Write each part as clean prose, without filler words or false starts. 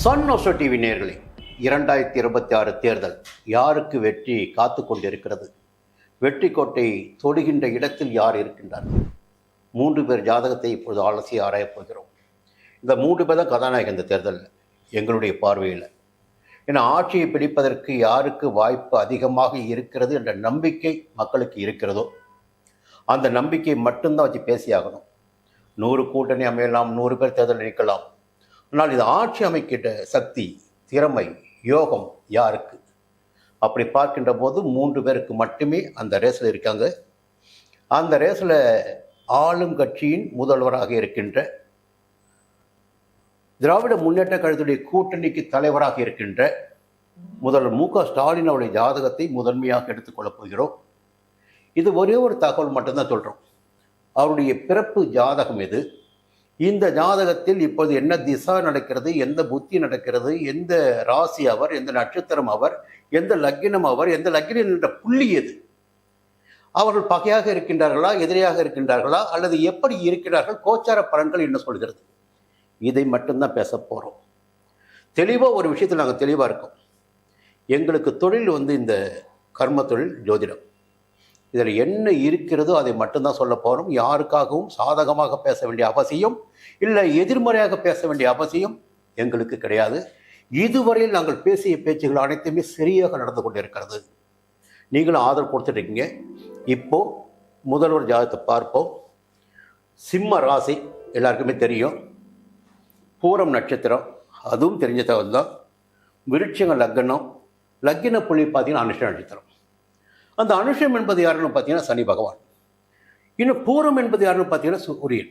Son of TV நேயர்களே, 2026 தேர்தல் யாருக்கு வெற்றி காத்து கொண்டிருக்கிறது? வெற்றி கோட்டை தொடுகின்ற இடத்தில் யார் இருக்கின்றார்? 3 பேர் ஜாதகத்தை இப்பொழுது அலசி ஆராயப் போகிறோம். இந்த 3 பேர் தான் கதாநாயகன் இந்த தேர்தலில் எங்களுடைய பார்வையில். ஏன்னா ஆட்சியை பிடிப்பதற்கு யாருக்கு வாய்ப்பு அதிகமாக இருக்கிறது என்ற நம்பிக்கை மக்களுக்கு இருக்கிறதோ அந்த நம்பிக்கை மட்டும்தான் வச்சு பேசியாகணும். 100 கூட்டணி அமையலாம், 100 பேர் தேர்தல் நிற்கலாம். ஆனால் இது ஆட்சி அமைக்கின்ற சக்தி, திறமை, யோகம் யாருக்கு? அப்படி பார்க்கின்ற போது 3 பேருக்கு மட்டுமே அந்த ரேஸில் இருக்காங்க. அந்த ரேஸில் ஆளும் கட்சியின் முதல்வராக இருக்கின்ற திராவிட முன்னேற்ற கழகத்துடைய கூட்டணிக்கு தலைவராக இருக்கின்ற முதல்வர் மு.க. ஸ்டாலின் அவருடைய ஜாதகத்தை முதன்மையாக எடுத்துக்கொள்ளப் போகிறோம். இது ஒரே ஒரு தகவல் மட்டும்தான் சொல்கிறோம். அவருடைய பிறப்பு ஜாதகம் எது, இந்த ஜாதகத்தில் இப்போது என்ன திசா நடக்கிறது, எந்த புத்தி நடக்கிறது, எந்த ராசி அவர், எந்த நட்சத்திரம் அவர், எந்த லக்கினம் அவர், எந்த லக்கினம் என்ற புள்ளி எது, அவர்கள் பகையாக இருக்கின்றார்களா, எதிரியாக இருக்கின்றார்களா, அல்லது எப்படி இருக்கிறார்கள், கோச்சார பலன்கள் என்ன சொல்கிறது, இதை மட்டும்தான் பேச போகிறோம். தெளிவாக ஒரு விஷயத்தில் நாங்கள் தெளிவாக இருக்கோம். எங்களுக்கு தொழில் இந்த கர்ம தொழில் ஜோதிடம். இதில் என்ன இருக்கிறதோ அதை மட்டும்தான் சொல்ல போகிறோம். யாருக்காகவும் சாதகமாக பேச வேண்டிய அவசியம் இல்லை, எதிர்மறையாக பேச வேண்டிய அவசியம் எங்களுக்கு கிடையாது. இதுவரையில் நாங்கள் பேசிய பேச்சுகள் அனைத்துமே சரியாக நடந்து கொண்டிருக்கிறது. நீங்களும் ஆதரவு கொடுத்துட்ருக்கீங்க. இப்போது முதல்வர் ஜாதகத்தை பார்ப்போம். சிம்ம ராசி எல்லாருக்குமே தெரியும். பூரம் நட்சத்திரம், அதுவும் தெரிஞ்ச தகவல் தான். விருட்சிக லக்னம், லக்கின புள்ளி பார்த்தீங்கன்னா அனுஷ நட்சத்திரம். அந்த அனுஷம் என்பது யாருன்னு பார்த்தீங்கன்னா சனி பகவான். இன்னும் பூரம் என்பது யாருன்னு பார்த்தீங்கன்னா சூரியன்.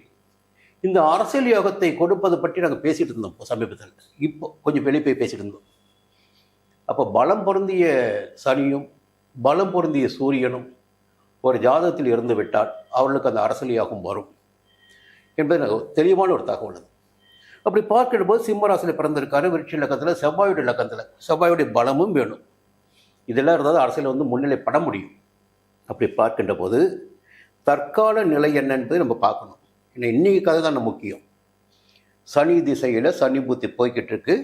இந்த அரசியல் யோகத்தை கொடுப்பது பற்றி நாங்கள் பேசிகிட்டு இருந்தோம் சமீபத்தில். இப்போ கொஞ்சம் வெளியே போய் பேசிகிட்டு இருந்தோம். அப்போ பலம் பொருந்திய சனியும் பலம் பொருந்திய சூரியனும் ஒரு ஜாதகத்தில் இருந்து விட்டால் அவர்களுக்கு அந்த அரசியல் யோகம் வரும் என்பது தெளிவான ஒரு தகவல். அது அப்படி பார்க்கிற போது சிம்மராசியில் பிறந்திருக்காரு. விருட்சிக லக்கணத்தில், செவ்வாயுடைய லக்கணத்தில். செவ்வாயுடைய பலமும் வேணும். இதெல்லாம் இருந்தால் அரசியல் முன்னிலைப்பட முடியும். அப்படி பார்க்கின்ற போது தற்கால நிலை என்ன என்பதை நம்ம பார்க்கணும். ஏன்னா இன்றைக்கி கதை தான் முக்கியம். சனி திசையில் சனி புத்தி போய்கிட்டு இருக்கு.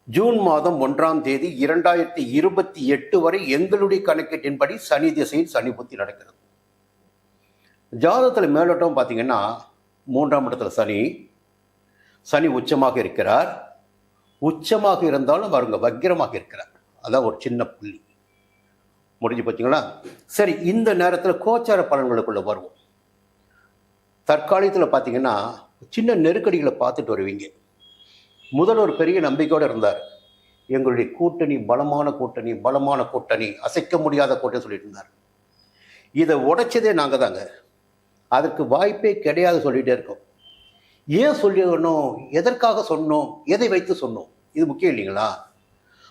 ஜூன் மாதம் 1ஆம் தேதி 2028 வரை எங்களுடைய கணக்கீட்டின்படி சனி திசையில் சனி புத்தி நடக்கிறது. ஜாதகத்தில் மேலோட்டம் பார்த்தீங்கன்னா 3ஆம் இடத்துல சனி உச்சமாக இருக்கிறார். உச்சமாக இருந்தாலும் அவருங்க வக்கிரமாக இருக்கிறார். அதான் ஒரு சின்ன புள்ளி முடிஞ்சு பார்த்தீங்களா? சரி, இந்த நேரத்தில் கோச்சார பலன்களுக்குள்ளே வருவோம். தற்காலத்தில் பார்த்தீங்கன்னா சின்ன நெருக்கடிகளை பார்த்துட்டு வருவீங்க. முதல் ஒரு பெரிய நம்பிக்கையோடு இருந்தார். எங்களுடைய கூட்டணி பலமான கூட்டணி, பலமான கூட்டணி, அசைக்க முடியாத கூட்டணி சொல்லிட்டு இருந்தார். இதை உடைச்சதே நாங்கள் தாங்க. அதற்கு வாய்ப்பே கிடையாது சொல்லிகிட்டே இருக்கோம். ஏன் சொல்லணும், எதற்காக சொன்னோம், எதை வைத்து சொன்னோம், இது முக்கியம் இல்லைங்களா?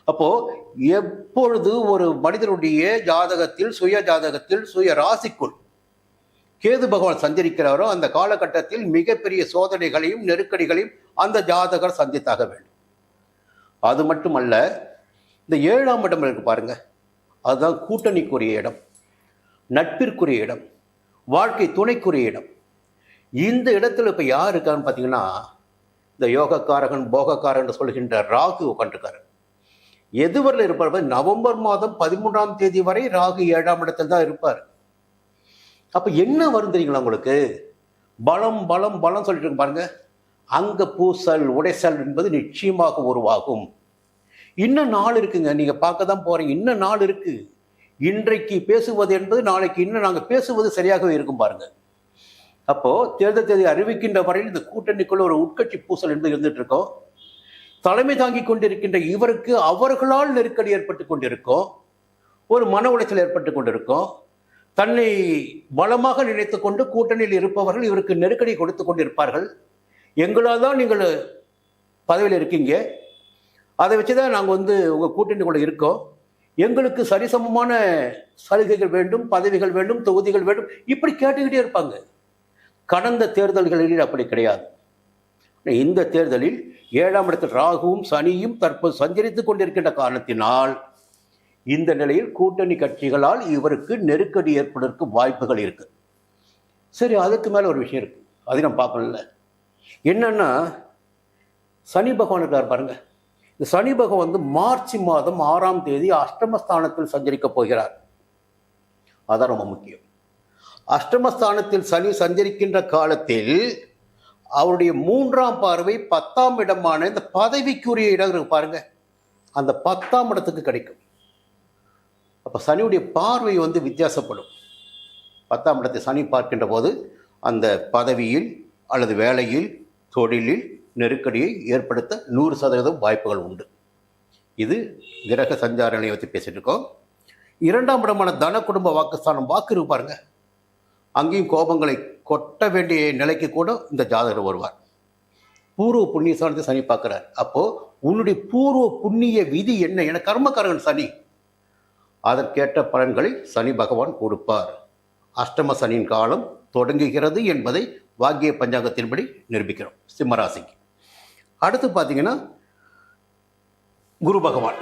அப்போது எப்பொழுது ஒரு மனிதனுடைய ஜாதகத்தில், சுய ஜாதகத்தில், சுய ராசிக்குள் கேது பகவான் சஞ்சரிக்கிறாரோ அந்த காலகட்டத்தில் மிகப்பெரிய சோதனைகளையும் நெருக்கடிகளையும் அந்த ஜாதகர் சந்தித்தாக வேண்டும். அது மட்டுமல்ல, இந்த 7ஆம் இடம் இருக்கு பாருங்க, அதுதான் கூட்டணிக்குரிய இடம், நட்பிற்குரிய இடம், வாழ்க்கை துணைக்குரிய இடம். இந்த இடத்துல இப்போ யார் இருக்கான்னு பார்த்தீங்கன்னா இந்த யோகக்காரகன் போகக்காரன் சொல்கின்ற ராகு உட்காந்துருக்காரு. எதுவரையில் இருப்பார்? நவம்பர் மாதம் 13ஆம் தேதி வரை ராகு 7ஆம் இடத்தில் தான் இருப்பார். அப்போ என்ன வரும் தெரியுங்களா உங்களுக்கு? பலம் பலம் பலம் சொல்லிட்டு பாருங்க. அங்க பூசல் உடைசல் என்பது நிச்சயமாக உருவாகும். இன்னும் நாள் இருக்குங்க, நீங்க பார்க்க தான் போறீங்க. இன்னும் நாள் இருக்கு. இன்றைக்கு பேசுவது என்பது நாளைக்கு இன்னும் நாங்கள் பேசுவது சரியாகவே இருக்கும் பாருங்க. அப்போ தேர்தல் தேதி அறிவிக்கின்ற வரையில் இந்த கூட்டணிக்குள்ள ஒரு உட்கட்சி பூசல் என்பது இருந்துட்டு இருக்கோம். தலைமை தாங்கி கொண்டிருக்கின்ற இவருக்கு அவர்களால் நெருக்கடி ஏற்பட்டு கொண்டிருக்கும், ஒரு மன உளைச்சல் ஏற்பட்டு கொண்டிருக்கும். தன்னை பலமாக நினைத்து கொண்டு கூட்டணியில் இருப்பவர்கள் இவருக்கு நெருக்கடி கொடுத்து கொண்டிருப்பார்கள். எங்களால் தான் நீங்கள் பதவியில் இருக்கீங்க, அதை வச்சுதான் நாங்கள் உங்கள் கூட்டணிக்குள்ள இருக்கோம், எங்களுக்கு சரிசமமான சலுகைகள் வேண்டும், பதவிகள் வேண்டும், தொகுதிகள் வேண்டும், இப்படி கேட்டுக்கிட்டே இருப்பாங்க. கடந்த தேர்தல்களில் அப்படி கிடையாது. இந்த தேர்தலில் 7ஆம் இடத்தில் ராகுவும் சனியும் தற்போது சஞ்சரித்துக் கொண்டிருக்கின்ற காரணத்தினால் இந்த நிலையில் கூட்டணி கட்சிகளால் இவருக்கு நெருக்கடி ஏற்படுவதற்கு வாய்ப்புகள் இருக்கு. சரி, அதுக்கு மேலே ஒரு விஷயம் இருக்கு, அதை நம்ம பார்க்கணும்ல. என்னன்னா சனி பகவான் இருக்கார் பாருங்க. இந்த சனி பகவான் வந்து மார்ச் மாதம் 6ஆம் தேதி அஷ்டமஸ்தானத்தில் சஞ்சரிக்க போகிறார். அதான் ரொம்ப முக்கியம். அஷ்டமஸ்தானத்தில் சனி சஞ்சரிக்கின்ற காலத்தில் அவருடைய 3ஆம் பார்வை 10ஆம் இடமான இந்த பதவிக்குரிய இடம் இருக்கு பாருங்க, அந்த 10ஆம் இடத்துக்கு கிடைக்கும். அப்போ சனியுடைய பார்வை வந்து வித்தியாசப்படும். 10ஆம் இடத்தை சனி பார்க்கின்ற போது அந்த பதவியில் அல்லது வேலையில் தொழிலில் நெருக்கடியை ஏற்படுத்த 100% வாய்ப்புகள் உண்டு. இது கிரக சஞ்சார நிலையை பற்றி பேசிட்டு இருக்கோம். 2ஆம் இடமான தன குடும்ப வாக்குஸ்தானம், வாக்கு இருக்கு பாருங்க, அங்கேயும் கோபங்களை கொட்ட வேண்டிய நிலைக்கு கூட இந்த ஜாதகர் வருவார். பூர்வ புண்ணிய ஸ்தானத்தை சனி பார்க்கிறார். அப்போ உன்னுடைய பூர்வ புண்ணிய விதி என்ன என கர்மக்காரன் சனி, அதற்கேற்ற பலன்களை சனி பகவான் கொடுப்பார். அஷ்டம சனியின் காலம் தொடங்குகிறது என்பதை வாக்கிய பஞ்சாங்கத்தின்படி நிரூபிக்கிறோம் சிம்மராசிக்கு. அடுத்து பார்த்தீங்கன்னா குரு பகவான்.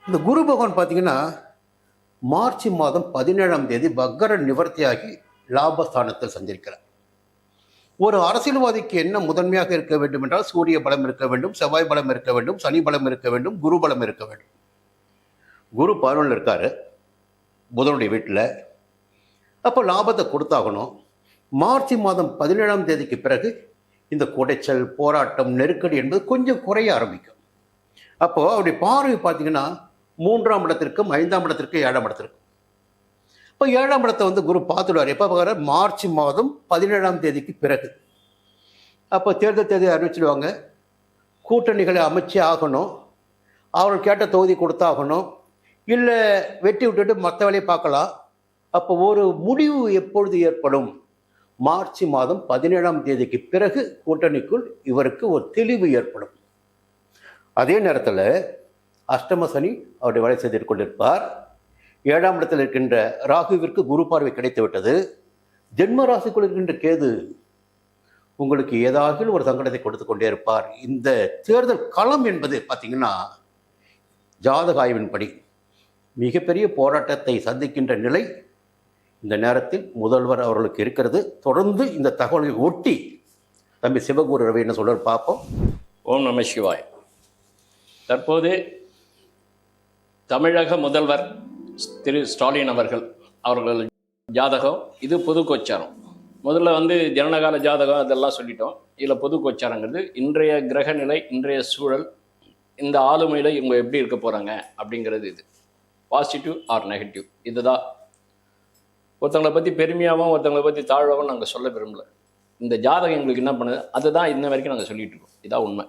இந்த குரு பகவான் பார்த்தீங்கன்னா மார்ச் மாதம் 17ஆம் தேதி வக்கர நிவர்த்தியாகி லாபஸ்தானத்தில் சஞ்சரிக்கிறார். ஒரு அரசியல்வாதிக்கு என்ன முதன்மையாக இருக்க வேண்டும் என்றால் சூரிய பலம் இருக்க வேண்டும், செவ்வாய் பலம் இருக்க வேண்டும், சனி பலம் இருக்க வேண்டும், குரு பலம் இருக்க வேண்டும். குரு 11 இருக்காரு புதனுடைய வீட்டில். அப்போ லாபத்தை கொடுத்தாகணும். மார்ச் மாதம் 17ஆம் தேதிக்கு பிறகு இந்த குடைச்சல், போராட்டம், நெருக்கடி என்பது கொஞ்சம் குறைய ஆரம்பிக்கும். அப்போது அவருடைய பார்வை பார்த்தீங்கன்னா 3ஆம் இடத்திற்கும் 5ஆம் இடத்திற்கும் 7ஆம் இடத்திற்கும். இப்போ 7ஆம் இடத்தை வந்து குரு பார்த்துடுவார். எப்போ பார்க்குறாரு? மார்ச் மாதம் 17ஆம் தேதிக்கு பிறகு. அப்போ தேர்தல் தேதி அறிவிச்சிடுவாங்க. கூட்டணிகளை அமைச்சே ஆகணும், அவர்கள் கேட்ட தொகுதி கொடுத்தாகணும், இல்லை வெட்டி விட்டுட்டு மற்ற வேலையை பார்க்கலாம். அப்போ ஒரு முடிவு எப்பொழுது ஏற்படும்? மார்ச் மாதம் 17ஆம் தேதிக்கு பிறகு கூட்டணிக்குள் இவருக்கு ஒரு தெளிவு ஏற்படும். அதே நேரத்தில் அஷ்டம சனி அவருடைய வேலை செய்து கொண்டிருப்பார். 7ஆம் இடத்தில் இருக்கின்ற ராகுவிற்கு குரு பார்வை கிடைத்து விட்டது. ஜென்ம ராசிக்குள் இருக்கின்ற கேது உங்களுக்கு ஏதாவது ஒரு சங்கடத்தை கொடுத்து கொண்டே இருப்பார். இந்த தேர்தல் களம் என்பது பார்த்தீங்கன்னா ஜாதக ஆய்வின்படி மிகப்பெரிய போராட்டத்தை சந்திக்கின்ற நிலை இந்த நேரத்தில் முதல்வர் அவர்களுக்கு இருக்கிறது. தொடர்ந்து இந்த தகவலை ஒட்டி தம்பி சிவகுரு ரவி என்ன சொல்றார் பார்ப்போம். ஓம் நம சிவாய். தற்போது தமிழக முதல்வர் திரு ஸ்டாலின் அவர்கள் ஜாதகம் இது பொது கோச்சாரம். முதல்ல வந்து ஜனனகால ஜாதகம் அதெல்லாம் சொல்லிட்டோம். இதில் பொது கோச்சாரங்கிறது இன்றைய கிரக நிலை, இன்றைய சூழல், இந்த ஆளுமையில் இவங்க எப்படி இருக்க போகிறாங்க அப்படிங்கிறது. இது பாசிட்டிவ் ஆர் நெகட்டிவ். இதுதான் ஒருத்தவங்களை பற்றி பெருமையாகவும் ஒருத்தவங்களை பற்றி தாழ்வாகவும் நாங்கள் சொல்ல விரும்பல. இந்த ஜாதகம் எங்களுக்கு என்ன பண்ணுது அதுதான் இன்ன வரைக்கும் நாங்கள் சொல்லிட்டு இருக்கோம். இதான் உண்மை.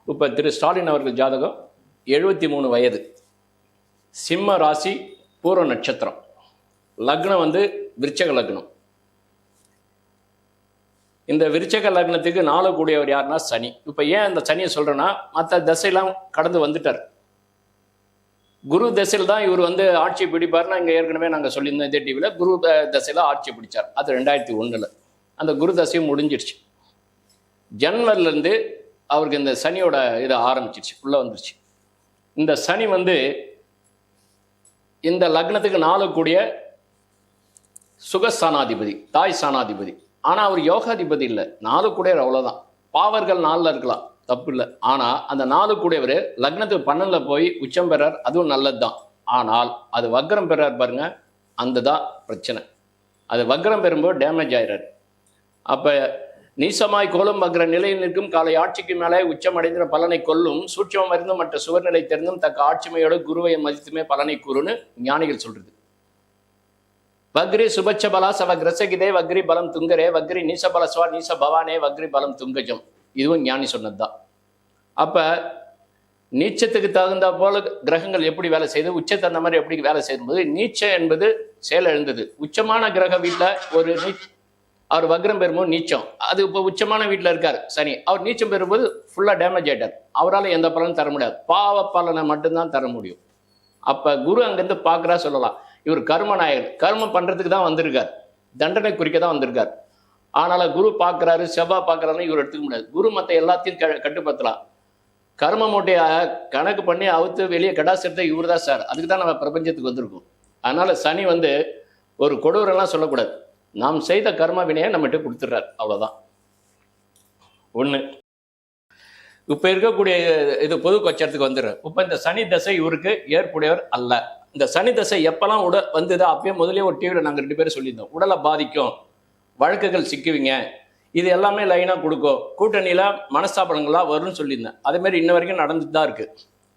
இப்போ திரு ஸ்டாலின் அவர்கள் ஜாதகம் 73 வயது, சிம்ம ராசி, பூர்வ நட்சத்திரம், லக்னம் வந்து விருச்சக லக்னம். இந்த விருச்சக லக்னத்துக்கு 4 கூடியவர் யாருன்னா சனி. இப்போ ஏன் இந்த சனியை சொல்கிறேன்னா மற்ற தசையெல்லாம் கடந்து வந்துட்டார். குரு தசையில் தான் இவர் வந்து ஆட்சி பிடிப்பார்னா இங்கே ஏற்கனவே நாங்கள் சொல்லியிருந்தோம் இதே டிவியில். குரு தசையில் ஆட்சி பிடிச்சார். அது 2001. அந்த குரு தசையும் முடிஞ்சிடுச்சு. ஜன்வரிலேருந்து அவருக்கு இந்த சனியோட இது ஆரம்பிச்சிருச்சு, உள்ளே வந்துருச்சு. இந்த சனி வந்து இந்த லக்னத்துக்கு 4 கூடிய சுகஸ்தானாதிபதி, தாய் ஸ்தானாதிபதி. ஆனால் அவர் யோகாதிபதி இல்லை, 4 கூடியவர் அவ்வளோதான். பாவர்கள் 4ல் இருக்கலாம், தப்பு இல்லை. ஆனால் அந்த 4 கூடியவர் லக்னத்துக்கு 12 போய் உச்சம் பெறார், அதுவும் நல்லது தான். ஆனால் அது வக்ரம் பெறார் பாருங்க, அந்த தான் பிரச்சனை. அது வக்ரம் பெறும்போது டேமேஜ் ஆயிடுறாரு. அப்போ நீசமாய் கோலம் வக்ர நிலையில் நிற்கும் காலை ஆட்சிக்கு மேலே உச்சமடைந்த பலனை கொல்லும் சூட்சமம் அறிந்தும் மற்ற சுவர்நிலை தெரிந்தும் தக்க ஆட்சிமையோடு குருவை மதித்துமே பலனை கூறுன்னு ஞானிகள் சொல்றது. வக்ரி சுபட்ச பலா சவ கிரசகிதே வக்ரி பலம் துங்கரே வக்ரி நீச பலஸ்வா நீச பவானே வக்ரி பலம் துங்கஜம். இதுவும் ஞானி சொன்னதுதான். அப்ப நீச்சத்துக்கு தகுந்த போல கிரகங்கள் எப்படி வேலை செய்யுது, உச்சத்தை அந்த மாதிரி எப்படி வேலை செய்யும்போது நீச்சம் என்பது செயல் எழுந்தது. உச்சமான கிரக வீட்டில் அவர் வக்ரம் பெறும்போது நீச்சம், அது இப்போ உச்சமான வீட்டில் இருக்கார் சனி, அவர் நீச்சம் பெறும்போது ஃபுல்லாக டேமேஜ் ஆகிட்டார். அவரால் எந்த பலனும் தர முடியாது, பாவ பலனை மட்டும்தான் தர முடியும். அப்போ குரு அங்கேருந்து பார்க்குறா சொல்லலாம், இவர் கர்ம நாயகர், கர்மம் பண்ணுறதுக்கு தான் வந்திருக்கார், தண்டனை குறிக்க தான் வந்திருக்கார். ஆனால் குரு பார்க்குறாரு, செவ்வாய் பார்க்குறாருன்னு இவர் எடுத்துக்க முடியாது. குரு மற்ற எல்லாத்தையும் கட்டுப்படுத்தலாம். கர்ம மூட்டையை கணக்கு பண்ணி அவுத்து வெளியே கடாசிரத்தை இவர் தான் சார். அதுக்கு தான் நம்ம பிரபஞ்சத்துக்கு வந்திருக்கோம். அதனால் சனி வந்து ஒரு கொடூரெல்லாம் சொல்லக்கூடாது. நாம் செய்த கர்ம வினையை நம்மகிட்ட கொடுத்துட்றார், அவ்வளோதான். ஒன்று. இப்ப இருக்கக்கூடிய இது பொது கொச்சத்துக்கு வந்துடும். இப்ப இந்த சனி தசை இவருக்கு ஏற்புடையவர் அல்ல. இந்த சனி தசை எப்பெல்லாம் உடல் வந்தது அப்பயே முதலே ஒரு டிவியில் நாங்கள் 2 பேரும் சொல்லியிருந்தோம். உடலை பாதிக்கும், வழக்குகள் சிக்குவீங்க, இது எல்லாமே லைனா கொடுக்கும், கூட்டணியில மனஸ்தாபனங்கள்லாம் வரும்னு சொல்லியிருந்தேன். அதே மாதிரி இன்ன வரைக்கும் நடந்துட்டு தான் இருக்கு.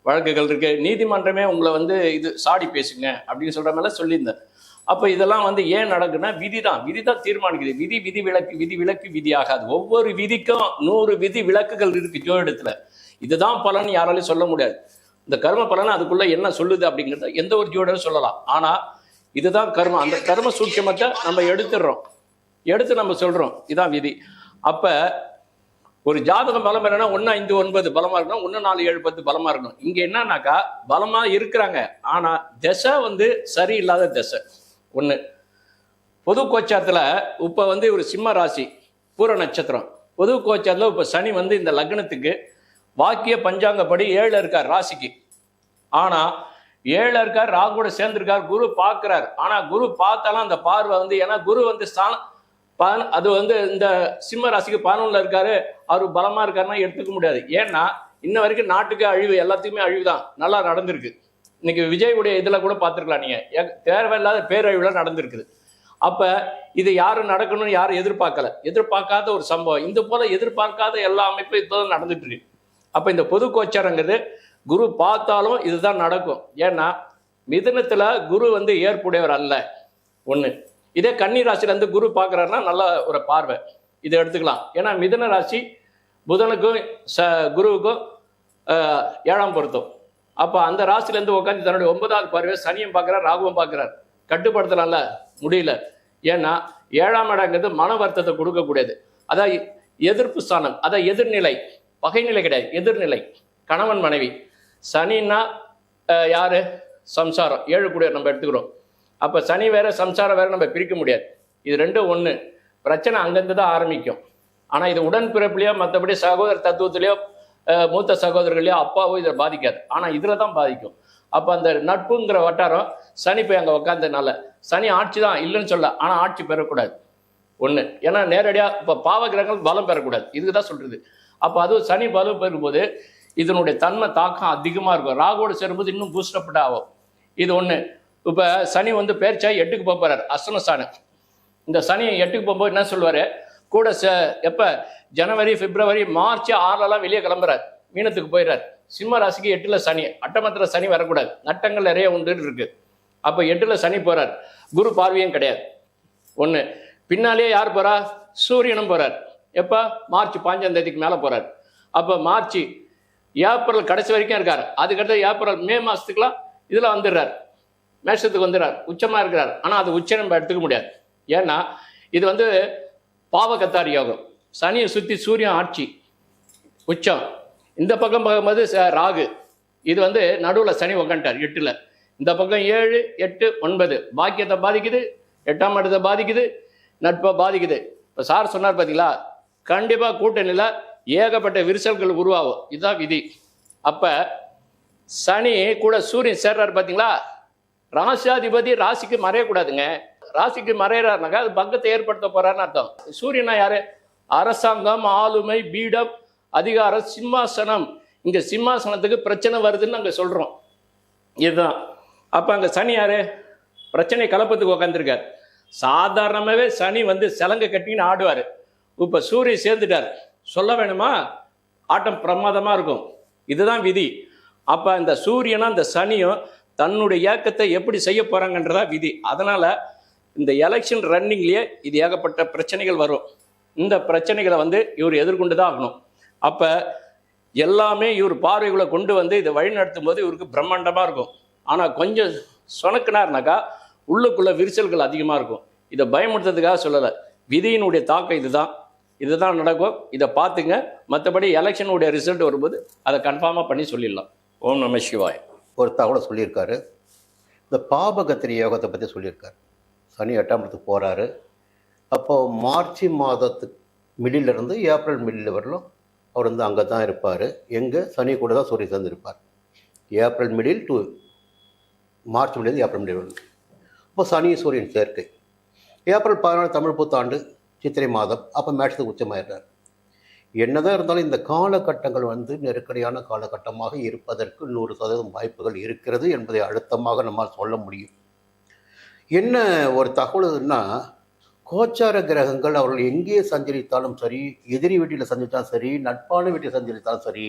வழக்குகள் இருக்கு, நீதிமன்றமே உங்களை இது சாடி பேசுங்க அப்படின்னு சொல்ற மாதிரி சொல்லியிருந்தேன். அப்ப இதெல்லாம் ஏன் நடக்குன்னா விதி தான் தீர்மானிக்குது. விதி விதி விலக்கு, விதி விலக்கு விதி ஆகாது. ஒவ்வொரு விதிக்கும் 100 விதி விலக்குகள் இருக்கு ஜோதிடத்துல. இதுதான் பலன் யாராலையும் சொல்ல முடியாது. இந்த கர்ம பலன் அதுக்குள்ள என்ன சொல்லுது அப்படிங்கிறத எந்த ஒரு ஜோதிடரும் சொல்லலாம். ஆனா இதுதான் கர்மம். அந்த கர்ம சூட்சமத்தை நம்ம எடுத்து நம்ம சொல்றோம் இதான் விதி. அப்ப ஒரு ஜாதகம் பலம் என்னன்னா 1 5 9 பலமா இருக்கணும், 1 4 7 10 பலமா இருக்கணும். இங்க என்னன்னாக்கா பலமா இருக்கிறாங்க, ஆனா திசை சரியில்லாத திசை. ஒண்ணு பொது கோச்சாரத்துல இப்ப ஒரு சிம்ம ராசி பூர நட்சத்திரம் பொது கோச்சாரத்துல இப்ப சனி இந்த லக்னத்துக்கு வாக்கிய பஞ்சாங்கப்படி 7 இருக்கார் ராசிக்கு. ஆனா 7 இருக்கார், ராகுவோட சேர்ந்திருக்கார், குரு பார்க்கிறார். ஆனா குரு பார்த்தாலும் அந்த பார்வை ஏன்னா குரு அது இந்த சிம்ம ராசிக்கு 11ல இருக்காரு, அவரு பலமா இருக்காருன்னா எடுத்துக்க முடியாது. ஏன்னா இன்ன வரைக்கும் நாட்டுக்கு அழிவு, எல்லாத்துக்குமே அழிவு தான் நல்லா நடந்திருக்கு. இன்னைக்கு விஜயுடைய இதுல கூட பார்த்துருக்கலாம் நீங்க, தேவையில்லாத பேரழிவுல நடந்திருக்குது. அப்ப இது யாரும் நடக்கணும்னு யாரும் எதிர்பார்க்காத ஒரு சம்பவம். இந்த போல எதிர்பார்க்காத எல்லா அமைப்பும் இப்பதான் நடந்துட்டு இருக்கு. அப்ப இந்த பொது கோச்சாரங்கிறது குரு பார்த்தாலும் இதுதான் நடக்கும். ஏன்னா மிதுனத்துல குரு ஏற்புடையவர் அல்ல. ஒண்ணு. இதே கன்னி ராசியில குரு பார்க்கறாருன்னா நல்ல ஒரு பார்வை, இதை எடுத்துக்கலாம். ஏன்னா மிதுன ராசி புதனுக்கும் குருவுக்கும் 7ஆம் பொருத்தம். அப்ப அந்த ராசில உட்காந்து தன்னுடைய 9வது பார்வை சனியும் பார்க்கிறார், ராகுவும் பார்க்கிறார். கட்டுப்படுத்தலாம்ல, முடியல. ஏன்னா 7ஆம் இடங்கிறது மன வருத்தத்தை கொடுக்கக்கூடியது. அதான் எதிர்ப்பு ஸ்தானம், அதான் எதிர்நிலை, பகைநிலை கிடையாது, எதிர்நிலை. கணவன் மனைவி. சனின்னா யாரு? சம்சாரம், 7 கூட நம்ம எடுத்துக்கிறோம். அப்ப சனி வேற சம்சாரம் வேற நம்ம பிரிக்க முடியாது. இது ரெண்டும் ஒண்ணு. பிரச்சனை அங்கிருந்து தான் ஆரம்பிக்கும். ஆனா இது உடன்பிறப்புலையோ மற்றபடி சகோதர தத்துவத்திலேயோ மூத்த சகோதரர்களையோ அப்பாவோ இதை பாதிக்காது. ஆனா இதுல தான் பாதிக்கும். அப்ப அந்த நட்புங்கிற வட்டாரம் சனி போய் அங்க உட்காந்ததுனால சனி ஆட்சி தான் இல்லைன்னு சொல்ல, ஆனா ஆட்சி பெறக்கூடாது. ஒண்ணு. ஏன்னா நேரடியா இப்ப பாவ கிரகங்கள் பலம் பெறக்கூடாது, இதுதான் சொல்றது. அப்ப அதுவும் சனி பலம் பெறும்போது இதனுடைய தன்மை தாக்கம் அதிகமா இருக்கும். ராகுவோடு சேரும்போது இன்னும் பூஸ்டப்பட ஆகும். இது ஒண்ணு. இப்ப சனி பேர்ச்சாய் 8க்கு போறாரு, அஸ்தமஸ்தானம். இந்த சனி 8க்கு போகும்போது என்ன சொல்லுவாரு, கூட எப்ப ஜனவரி பிப்ரவரி மார்ச் 6லலாம் வெளியே கிளம்புறாரு, மீனத்துக்கு போயிடுறாரு. சிம்ம ராசிக்கு 8ல சனி, அட்டமத்துல சனி வரக்கூடாது, நட்டங்கள் நிறைய உண்டு இருக்கு. அப்ப 8ல சனி போறார், குரு பார்வையும் கிடையாது. ஒண்ணு. பின்னாலேயே யார் போறா? சூரியனும் போறார். எப்ப? மார்ச் 5ஆம் தேதிக்கு மேல போறார். அப்ப மார்ச் ஏப்ரல் கடைசி வரைக்கும் இருக்காரு. அதுக்கடுத்து ஏப்ரல் மே மாசத்துக்குலாம் இதுல வந்துடுறாரு, மேஷத்துக்கு வந்துடுறார், உச்சமா இருக்கிறார். ஆனா அது உச்சம் நம்ம எடுத்துக்க முடியாது. ஏன்னா இது பாவகத்தாரி யோகம். சனியை சுத்தி சூரியன் ஆட்சி உச்சம். இந்த பக்கம் பார்க்கும்போது ராகு, இது நடுவுல சனி உக்காண்டார் 8ல. இந்த பக்கம் 7 8 9 பாக்கியத்தை பாதிக்குது, 8ஆம் இடத்தை பாதிக்குது, நட்பை பாதிக்குது. இப்ப சார் சொன்னார் பாத்தீங்களா, கண்டிப்பா கூட்டணியில ஏகப்பட்ட விரிசல்கள் உருவாகும், இதுதான் விதி. அப்ப சனி கூட சூரியன் சேர்றாரு பாத்தீங்களா, ராசியாதிபதி ராசிக்கு மறையக்கூடாதுங்க. ராசிக்கு மறையறாருனாக்கா அது பங்கத்தை ஏற்படுத்த போறாருன்னு அர்த்தம். சூரியனா யாரு? அரசாங்கம், ஆளுமை, பீடம், அதிகாரம், சிம்மாசனம். இங்க சிம்மாசனத்துக்கு பிரச்சனை வருதுன்னு நாங்க சொல்றோம், இதுதான். அப்ப அங்க சனி யாரு? பிரச்சனை கலப்பத்துக்கு உட்காந்துருக்காரு. சாதாரணமாவே சனி சிலங்க கட்டின்னு ஆடுவாரு. இப்ப சூரியன் சேர்ந்துட்டார், சொல்ல வேணுமா? ஆட்டம் பிரமாதமா இருக்கும், இதுதான் விதி. அப்ப இந்த சூரியனும் அந்த சனியும் தன்னுடைய இயக்கத்தை எப்படி செய்ய போறாங்கன்றதா விதி. அதனால இந்த எலெக்ஷன் ரன்னிங்லயே இது ஏகப்பட்ட பிரச்சனைகள் வரும். இந்த பிரச்சனைகளை இவர் எதிர்கொண்டு தான் ஆகணும். அப்ப எல்லாமே இவர் பார்வைகளை கொண்டு இதை வழி நடத்தும் போது இவருக்கு பிரம்மாண்டமா இருக்கும். ஆனா கொஞ்சம் சொனக்குனார்னாக்கா உள்ளுக்குள்ள விரிசல்கள் அதிகமா இருக்கும். இதை பயமுறுத்துறதுக்காக சொல்லலை, விதியினுடைய தாக்கம் இதுதான் நடக்கும். இதை பார்த்துங்க. மற்றபடி எலெக்ஷனுடைய ரிசல்ட் வரும்போது அதை கன்ஃபார்மாக பண்ணி சொல்லிடலாம். ஓம் நம சிவாய். ஒரு தகவலை சொல்லியிருக்காரு, இந்த பாபகத்திரி யோகத்தை பற்றி சொல்லியிருக்காரு. சனி 8ஆம் இடத்துக்கு போகிறாரு. அப்போது மார்ச் மாதத்துக்கு மிடிலிருந்து ஏப்ரல் மிடில் வரலும் அவர் அங்கே தான் இருப்பார். எங்கே? சனி கூட தான் சூரியன் சேர்ந்துருப்பார். April middle to March middle, April middle வரலும். இப்போ சனி சூரியன் சேர்க்கை. ஏப்ரல் 14 தமிழ் புத்தாண்டு சித்திரை மாதம். அப்போ மேஷத்துக்கு உச்சமாயிடுறார். என்னதான் இருந்தாலும் இந்த காலகட்டங்கள் நெருக்கடியான காலகட்டமாக இருப்பதற்கு 100% வாய்ப்புகள் இருக்கிறது என்பதை அழுத்தமாக நம்மால் சொல்ல முடியும். என்ன ஒரு தகவல்னா, கோச்சார கிரகங்கள் அவர்கள் எங்கே சஞ்சரித்தாலும் சரி, எதிரி வீட்டில் சஞ்சரித்தாலும் சரி, நட்பான வீட்டில் சஞ்சரித்தாலும் சரி,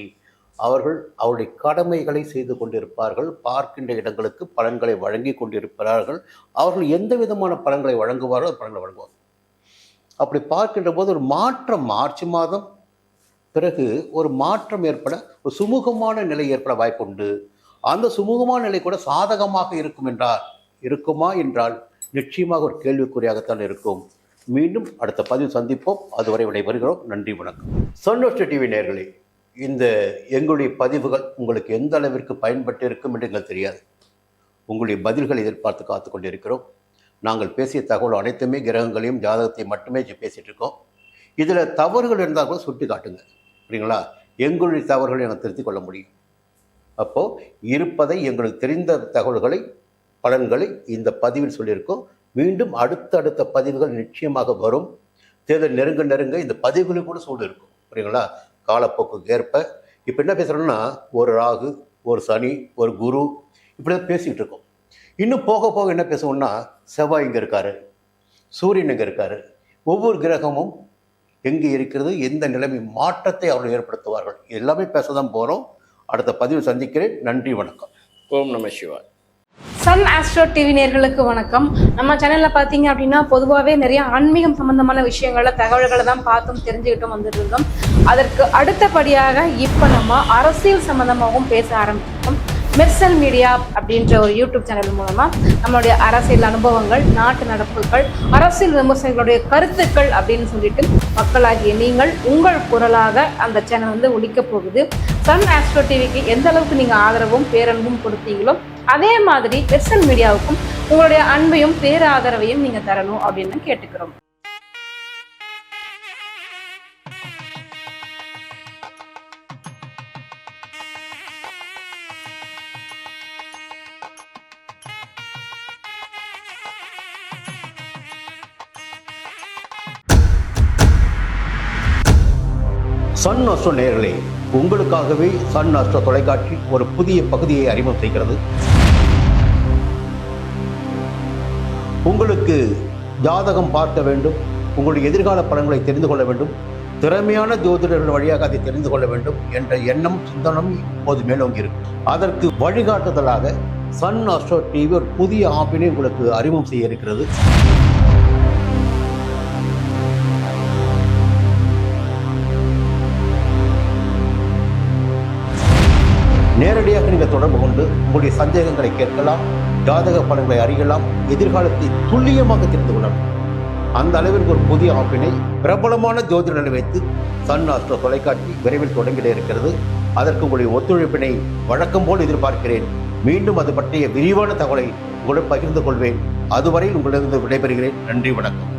அவர்கள் அவருடைய கடமைகளை செய்து கொண்டிருப்பார்கள். பார்க்கின்ற இடங்களுக்கு பலன்களை வழங்கி கொண்டிருக்கிறார்கள். அவர்கள் எந்த விதமான பலன்களை வழங்குவாரோ அந்த பலன்களை வழங்குவார்கள். அப்படி பார்க்கின்ற போது ஒரு மாற்றம், மார்ச் மாதம் பிறகு ஒரு மாற்றம் ஏற்பட, ஒரு சுமூகமான நிலை ஏற்பட வாய்ப்புண்டு. அந்த சுமூகமான நிலை கூட சாதகமாக இருக்குமா என்றால் நிச்சயமாக ஒரு கேள்விக்குறியாகத்தான் இருக்கும். மீண்டும் அடுத்த பதிவு சந்திப்போம். அதுவரை விடைபெறுகிறோம். நன்றி, வணக்கம். சன்வஸ்ட் டிவி நேயர்களே, இந்த எங்களுடைய பதிவுகள் உங்களுக்கு எந்த அளவிற்கு பயன்பட்டு இருக்கும் என்று எங்களுக்கு தெரியாது. உங்களுடைய பதில்களை எதிர்பார்த்து காத்து கொண்டிருக்கிறோம். நாங்கள் பேசிய தகவல் அனைத்துமே கிரகங்களையும் ஜாதகத்தையும் மட்டுமே பேசிகிட்டு இருக்கோம். இதில் தவறுகள் இருந்தால் கூட சுட்டி காட்டுங்க, சரிங்களா? எங்களுடைய தவறுகளை நாங்கள் திருத்திக் கொள்ள முடியும். அப்போது இருப்பதை எங்களுக்கு தெரிந்த தகவல்களை, பலன்களை இந்த பதிவில் சொல்லியிருக்கோம். மீண்டும் அடுத்தடுத்த பதிவுகள் நிச்சயமாக வரும். தேர்தல் நெருங்க இந்த பதிவுகளும் கூட சூடு இருக்கும், சரிங்களா? காலப்போக்குக்கு ஏற்ப இப்போ என்ன பேசுகிறோம்னா, ஒரு ராகு, ஒரு சனி, ஒரு குரு, இப்படி தான் பேசிக்கிட்டு இருக்கோம். இன்னும் போக போக என்ன பேசுவோம்னா, செவ்வாய் இங்கே இருக்காரு, சூரியன் இங்கே இருக்காரு, ஒவ்வொரு கிரகமும் எங்கே இருக்கிறது, எந்த நிலைமை மாற்றத்தை அவர்கள் ஏற்படுத்துவார்கள், எல்லாமே பேச தான் போகிறோம். அடுத்த பதிவு சந்திக்கிறேன். நன்றி, வணக்கம். ஓம் நம சிவாய். சன் ஆஸ்ட்ரோ டிவி நேயர்களுக்கு வணக்கம். நம்ம சேனல்ல பாத்தீங்க அப்படின்னா பொதுவாகவே நிறைய ஆன்மீகம் சம்பந்தமான விஷயங்கள, தகவல்களை தான் பார்த்தும் தெரிஞ்சுக்கிட்டும் வந்துட்டு இருக்கோம். அதற்கு அடுத்தபடியாக இப்போ நம்ம அரசியல் சம்பந்தமாகவும் பேச ஆரம்பிச்சிருக்கோம். மெர்சல் மீடியா அப்படின்ற ஒரு யூடியூப் சேனல் மூலமா நம்மளுடைய அரசியல் அனுபவங்கள், நாட்டு நடப்புகள், அரசியல் விமர்சகர்களுடைய கருத்துக்கள் அப்படின்னு சொல்லிட்டு மக்களாகிய நீங்கள் உங்கள் குரலாக அந்த சேனல் ஒலிக்க போகுது. சன் ஆஸ்ட்ரோ டிவிக்கு எந்த அளவுக்கு நீங்க ஆதரவும் பேரன்பும் கொடுத்தீங்களோ அதே மாதிரி மெர்சல் மீடியாவுக்கும் உங்களுடைய அன்பையும் பேராதரவையும் நீங்க தரணும் அப்படின்னு கேட்டுக்கிறோம். சன் ஆஸ்ட்ரோ நேயர்களே, உங்களுக்காகவே சன் ஆஸ்ட்ரோ தொலைக்காட்சி ஒரு புதிய பகுதியை அறிமுகம் செய்கிறது. உங்களுக்கு ஜாதகம் பார்க்க வேண்டும், உங்களுடைய எதிர்கால பலன்களை தெரிந்து கொள்ள வேண்டும், திறமையான ஜோதிடர்கள் வழியாக அதை தெரிந்து கொள்ள வேண்டும் என்ற எண்ணம், சிந்தனம் இப்போது மேலோங்கி இருக்கு. அதற்கு வழிகாட்டுதலாக சன் ஆஸ்ட்ரோ டிவி ஒரு புதிய ஆப்பினை உங்களுக்கு அறிமுகம் செய்ய இருக்கிறது. நேரடியாக நீங்கள் தொடர்பு கொண்டு உங்களுடைய சந்தேகங்களை கேட்கலாம், ஜாதக பலன்களை அறியலாம், எதிர்காலத்தை துல்லியமாக தெரிந்து கொள்ளலாம். அந்த அளவிற்கு ஒரு புதிய ஆப்பினை பிரபலமான ஜோதிடர்களை வைத்து சன் ஆஸ்ட்ரோ தொலைக்காட்சி விரைவில் தொடங்கிட இருக்கிறது. அதற்கு உங்களுடைய ஒத்துழைப்பினை வழக்கம் போல் எதிர்பார்க்கிறேன். மீண்டும் அது பற்றிய விரிவான தகவலை உங்களுடன் பகிர்ந்து கொள்வேன். அதுவரை உங்களிடம் விடைபெறுகிறேன். நன்றி, வணக்கம்.